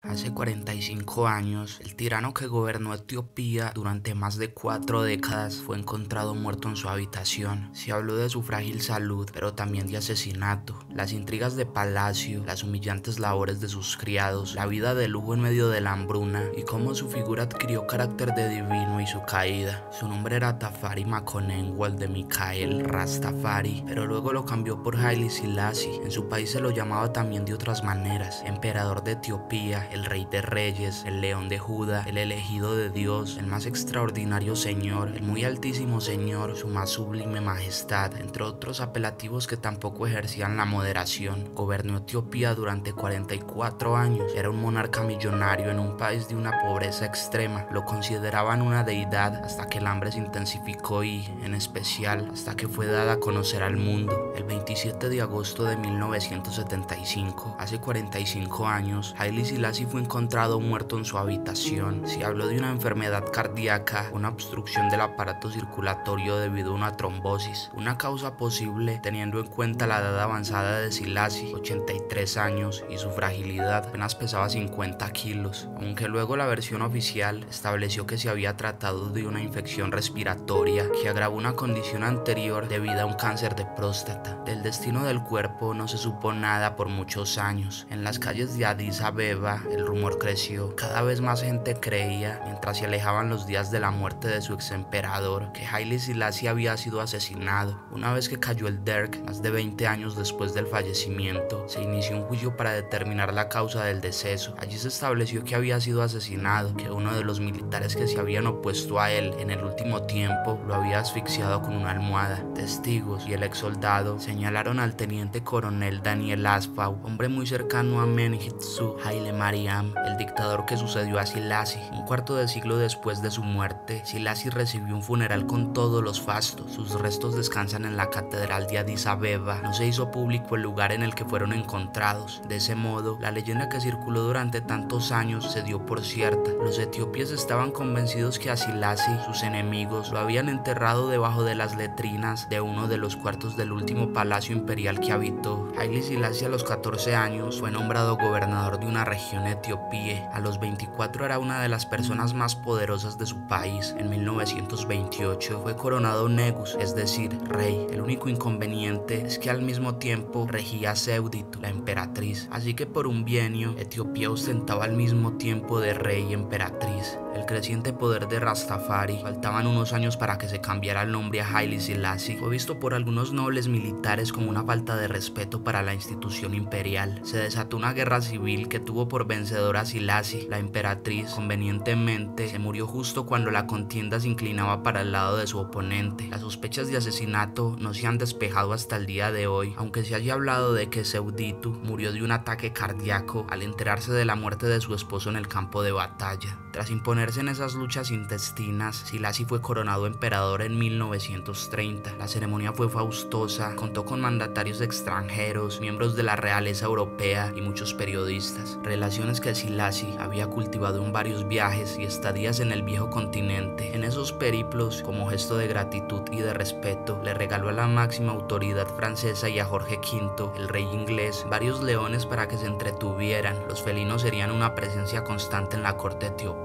Hace 45 años, el tirano que gobernó Etiopía durante más de 4 décadas fue encontrado muerto en su habitación. Se habló de su frágil salud, pero también de asesinato, las intrigas de palacio, las humillantes labores de sus criados, la vida de lujo en medio de la hambruna y cómo su figura adquirió carácter de divino y su caída. Su nombre era Tafari Makonnen Wolde Mikael Rastafari, pero luego lo cambió por Haile Selassie. En su país se lo llamaba también de otras maneras: emperador de Etiopía, el rey de reyes, el león de Judá, el elegido de Dios, el más extraordinario señor, el muy altísimo señor, su más sublime majestad, entre otros apelativos que tampoco ejercían la moderación. Gobernó Etiopía durante 44 años, era un monarca millonario en un país de una pobreza extrema, lo consideraban una deidad hasta que el hambre se intensificó y, en especial, hasta que fue dada a conocer al mundo. El 27 de agosto de 1975, hace 45 años, Haile Selassie fue encontrado muerto en su habitación. Se habló de una enfermedad cardíaca, una obstrucción del aparato circulatorio debido a una trombosis, una causa posible teniendo en cuenta la edad avanzada de Selassie, 83 años, y su fragilidad. Apenas pesaba 50 kilos, aunque luego la versión oficial estableció que se había tratado de una infección respiratoria que agravó una condición anterior debida a un cáncer de próstata. Del destino del cuerpo no se supo nada por muchos años. En las calles de Addis Abeba el rumor creció. Cada vez más gente creía, mientras se alejaban los días de la muerte de su ex emperador, que Haile Selassie había sido asesinado. Una vez que cayó el Derg, más de 20 años después del fallecimiento, se inició un juicio para determinar la causa del deceso. Allí se estableció que había sido asesinado, que uno de los militares que se habían opuesto a él en el último tiempo lo había asfixiado con una almohada. Testigos y el ex soldado señalaron al teniente coronel Daniel Asfaw, hombre muy cercano a Mengistu Haile Mariam, el dictador que sucedió a Selassie. Un cuarto de siglo después de su muerte, Selassie recibió un funeral con todos los fastos. Sus restos descansan en la catedral de Addis Abeba. No se hizo público el lugar en el que fueron encontrados. De ese modo, la leyenda que circuló durante tantos años se dio por cierta. Los etíopes estaban convencidos que a Selassie, sus enemigos, lo habían enterrado debajo de las letrinas de uno de los cuartos del último palacio imperial que habitó. Haile Selassie a los 14 años fue nombrado gobernador de una región etíope. A los 24 era una de las personas más poderosas de su país. En 1928 fue coronado Negus, es decir, rey. El único inconveniente es que al mismo tiempo regía Seuditu, la emperatriz. Así que por un bienio, Etiopía ostentaba al mismo tiempo de rey y emperatriz. El creciente poder de Rastafari, faltaban unos años para que se cambiara el nombre a Haile Selassie, fue visto por algunos nobles militares como una falta de respeto para la institución imperial. Se desató una guerra civil que tuvo por vencedora a Selassie. La emperatriz, convenientemente, se murió justo cuando la contienda se inclinaba para el lado de su oponente. Las sospechas de asesinato no se han despejado hasta el día de hoy, aunque se haya hablado de que Seuditu murió de un ataque cardíaco al enterarse de la muerte de su esposo en el campo de batalla. Tras imponerse en esas luchas intestinas, Selassie fue coronado emperador en 1930. La ceremonia fue faustosa, contó con mandatarios extranjeros, miembros de la realeza europea y muchos periodistas. Relaciones que Selassie había cultivado en varios viajes y estadías en el viejo continente. En esos periplos, como gesto de gratitud y de respeto, le regaló a la máxima autoridad francesa y a Jorge V, el rey inglés, varios leones para que se entretuvieran. Los felinos serían una presencia constante en la corte etíope.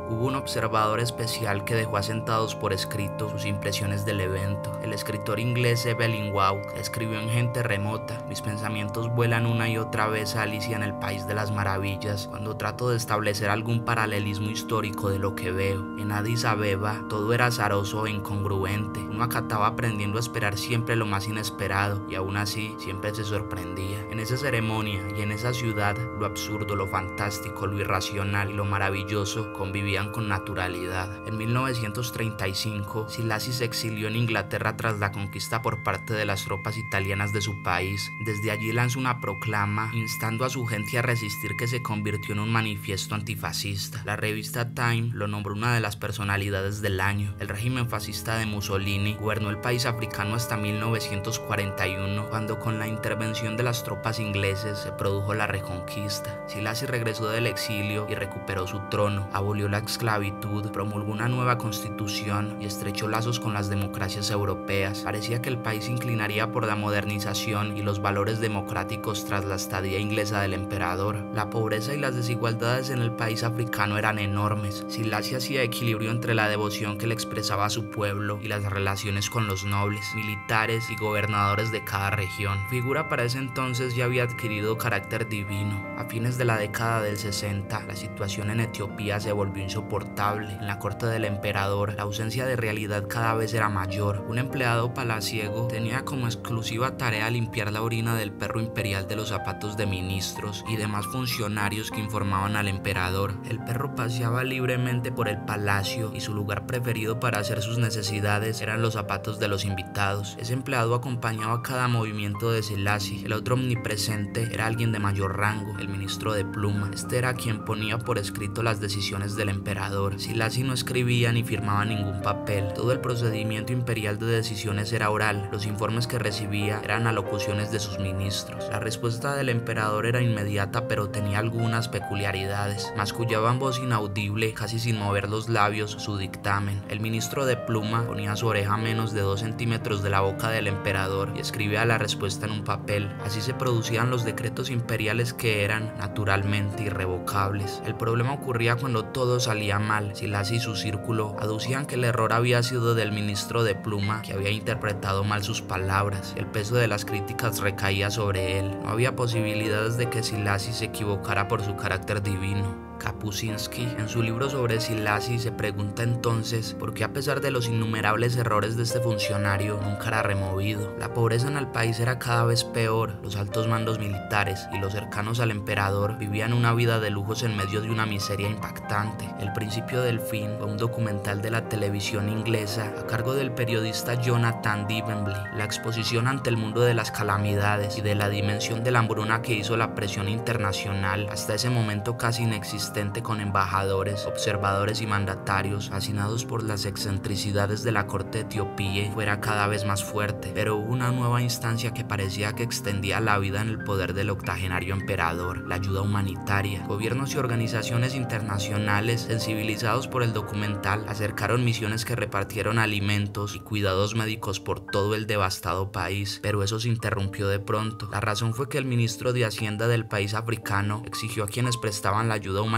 Hubo un observador especial que dejó asentados por escrito sus impresiones del evento. El escritor inglés Evelyn Waugh escribió en Gente Remota: mis pensamientos vuelan una y otra vez a Alicia en el País de las Maravillas cuando trato de establecer algún paralelismo histórico de lo que veo. En Addis Abeba todo era azaroso e incongruente. Uno acataba aprendiendo a esperar siempre lo más inesperado y aún así siempre se sorprendía. En esa ceremonia y en esa ciudad, lo absurdo, lo fantástico, lo irracional y lo maravilloso convivían con naturalidad. En 1935, Selassie se exilió en Inglaterra tras la conquista por parte de las tropas italianas de su país. Desde allí lanzó una proclama instando a su gente a resistir, que se convirtió en un manifiesto antifascista. La revista Time lo nombró una de las personalidades del año. El régimen fascista de Mussolini gobernó el país africano hasta 1941, cuando con la intervención de las tropas ingleses se produjo la reconquista. Selassie regresó del exilio y recuperó su trono. Abolió la esclavitud, promulgó una nueva constitución y estrechó lazos con las democracias europeas. Parecía que el país se inclinaría por la modernización y los valores democráticos tras la estadía inglesa del emperador. La pobreza pobreza y las desigualdades en el país africano eran enormes. Selassie hacía equilibrio entre la devoción que le expresaba a su pueblo y las relaciones con los nobles, militares y gobernadores de cada región. Figura para ese entonces ya había adquirido carácter divino. A fines de la década del 60, la situación en Etiopía se volvió insoportable. En la corte del emperador, la ausencia de realidad cada vez era mayor. Un empleado palaciego tenía como exclusiva tarea limpiar la orina del perro imperial de los zapatos de ministros y demás funcionarios que informaban al emperador. El perro paseaba libremente por el palacio y su lugar preferido para hacer sus necesidades eran los zapatos de los invitados. Ese empleado acompañaba cada movimiento de Selassie. El otro omnipresente era alguien de mayor rango, el ministro de Pluma. Este era quien ponía por escrito las decisiones del emperador. Selassie no escribía ni firmaba ningún papel. Todo el procedimiento imperial de decisiones era oral. Los informes que recibía eran alocuciones de sus ministros. La respuesta del emperador era inmediata, pero tenía algunas peculiaridades. Mascullaba en voz inaudible, casi sin mover los labios, su dictamen. El ministro de Pluma ponía su oreja a menos de 2 centímetros de la boca del emperador y escribía la respuesta en un papel. Así se producían los decretos imperiales que eran, naturalmente, irrevocables. El problema ocurría cuando todo salía mal. Selassie y su círculo aducían que el error había sido del ministro de Pluma, que había interpretado mal sus palabras. El peso de las críticas recaía sobre él. No había posibilidades de que Selassie se equivocara por su carácter divino. Kapuscinski, en su libro sobre Selassie, se pregunta entonces por qué, a pesar de los innumerables errores de este funcionario, nunca era removido. La pobreza en el país era cada vez peor. Los altos mandos militares y los cercanos al emperador vivían una vida de lujos en medio de una miseria impactante. El principio del fin fue un documental de la televisión inglesa a cargo del periodista Jonathan Dimbleby. La exposición ante el mundo de las calamidades y de la dimensión de la hambruna que hizo la presión internacional, hasta ese momento casi inexistente, con embajadores, observadores y mandatarios fascinados por las excentricidades de la corte etíope, fuera cada vez más fuerte. Pero hubo una nueva instancia que parecía que extendía la vida en el poder del octogenario emperador: la ayuda humanitaria. Gobiernos y organizaciones internacionales, sensibilizados por el documental, acercaron misiones que repartieron alimentos y cuidados médicos por todo el devastado país. Pero eso se interrumpió de pronto. La razón fue que el ministro de Hacienda del país africano exigió a quienes prestaban la ayuda humanitaria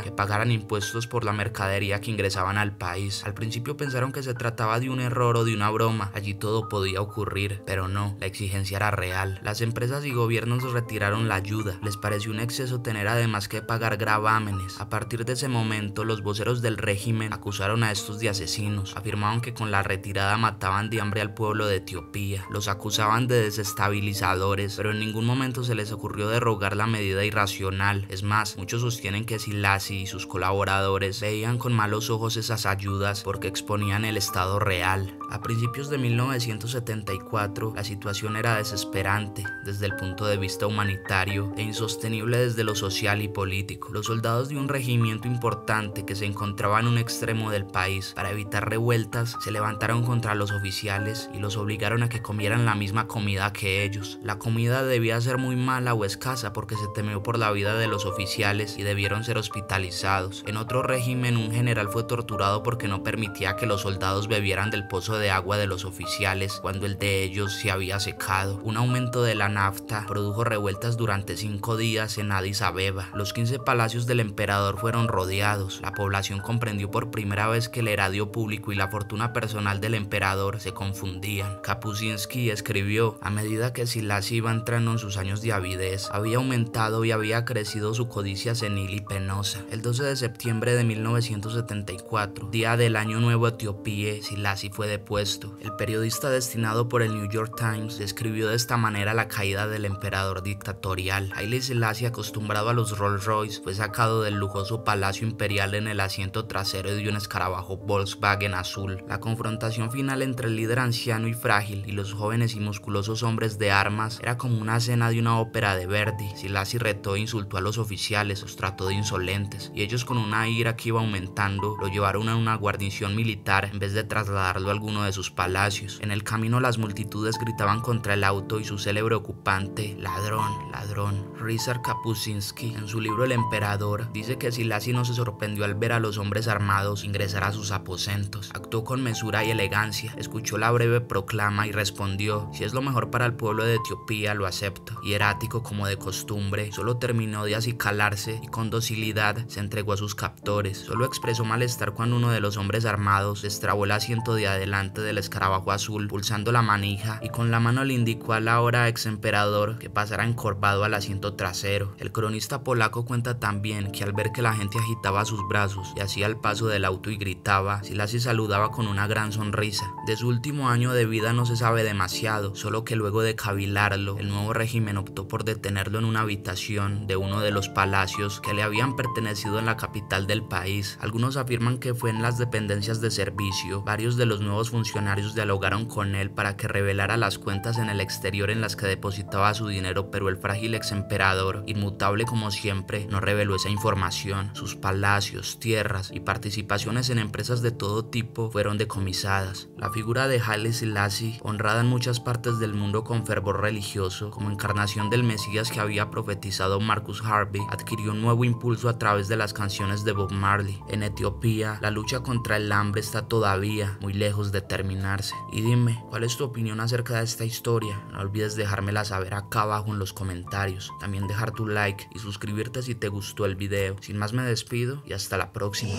que pagaran impuestos por la mercadería que ingresaban al país. Al principio pensaron que se trataba de un error o de una broma, allí todo podía ocurrir, pero no, la exigencia era real. Las empresas y gobiernos retiraron la ayuda. Les pareció un exceso tener además que pagar gravámenes. A partir de ese momento, los voceros del régimen acusaron a estos de asesinos. Afirmaban que con la retirada mataban de hambre al pueblo de Etiopía. Los acusaban de desestabilizadores, pero en ningún momento se les ocurrió derogar la medida irracional. Es más, muchos sostienen que Selassie y sus colaboradores veían con malos ojos esas ayudas porque exponían el estado real. A principios de 1974, la situación era desesperante desde el punto de vista humanitario e insostenible desde lo social y político. Los soldados de un regimiento importante que se encontraba en un extremo del país, para evitar revueltas, se levantaron contra los oficiales y los obligaron a que comieran la misma comida que ellos. La comida debía ser muy mala o escasa porque se temió por la vida de los oficiales y debieron ser hospitalizados. En otro régimen, un general fue torturado porque no permitía que los soldados bebieran del pozo de agua de los oficiales cuando el de ellos se había secado. Un aumento de la nafta produjo revueltas durante 5 días en Addis Abeba. Los 15 palacios del emperador fueron rodeados. La población comprendió por primera vez que el erario público y la fortuna personal del emperador se confundían. Kapuscinski escribió: a medida que Selassie iba entrando en sus años de avidez, había aumentado y había crecido su codicia senil y penosa. El 12 de septiembre de 1974, día del Año Nuevo etíope, Selassie fue depuesto. El periodista destinado por el New York Times describió de esta manera la caída del emperador dictatorial. Haile Selassie, acostumbrado a los Rolls Royce, fue sacado del lujoso palacio imperial en el asiento trasero de un escarabajo Volkswagen azul. La confrontación final entre el líder anciano y frágil y los jóvenes y musculosos hombres de armas era como una escena de una ópera de Verdi. Selassie retó e insultó a los oficiales, los trató de insolentes, y ellos, con una ira que iba aumentando, lo llevaron a una guarnición militar en vez de trasladarlo a alguno de sus palacios. En el camino las multitudes gritaban contra el auto y su célebre ocupante: ladrón, ladrón. Ryszard Kapuscinski, en su libro El Emperador, dice que Szilási no se sorprendió al ver a los hombres armados ingresar a sus aposentos. Actuó con mesura y elegancia, escuchó la breve proclama y respondió: si es lo mejor para el pueblo de Etiopía, lo acepto. Hierático como de costumbre, solo terminó de acicalarse y con docilidad se entregó a sus captores. Solo expresó malestar cuando uno de los hombres armados destrabó el asiento de adelante del escarabajo azul, pulsando la manija, y con la mano le indicó al ahora ex emperador que pasara encorvado al asiento trasero. El cronista polaco cuenta también que al ver que la gente agitaba sus brazos y hacía el paso del auto y gritaba, Szilási saludaba con una gran sonrisa. De su último año de vida no se sabe demasiado, solo que luego de cavilarlo, el nuevo régimen optó por detenerlo en una habitación de uno de los palacios que le habían pertenecido en la capital del país. Algunos afirman que fue en las dependencias de servicio. Varios de los nuevos funcionarios dialogaron con él para que revelara las cuentas en el exterior en las que depositaba su dinero, pero el frágil ex emperador, inmutable como siempre, no reveló esa información. Sus palacios, tierras y participaciones en empresas de todo tipo fueron decomisadas. La figura de Haile Selassie, honrada en muchas partes del mundo con fervor religioso, como encarnación del Mesías que había profetizado Marcus Garvey, adquirió un nuevo impulso a través de las canciones de Bob Marley. En Etiopía, la lucha contra el hambre está todavía muy lejos de terminarse. Y dime, ¿cuál es tu opinión acerca de esta historia? No olvides dejármela saber acá abajo en los comentarios. También dejar tu like y suscribirte si te gustó el video. Sin más, me despido y hasta la próxima.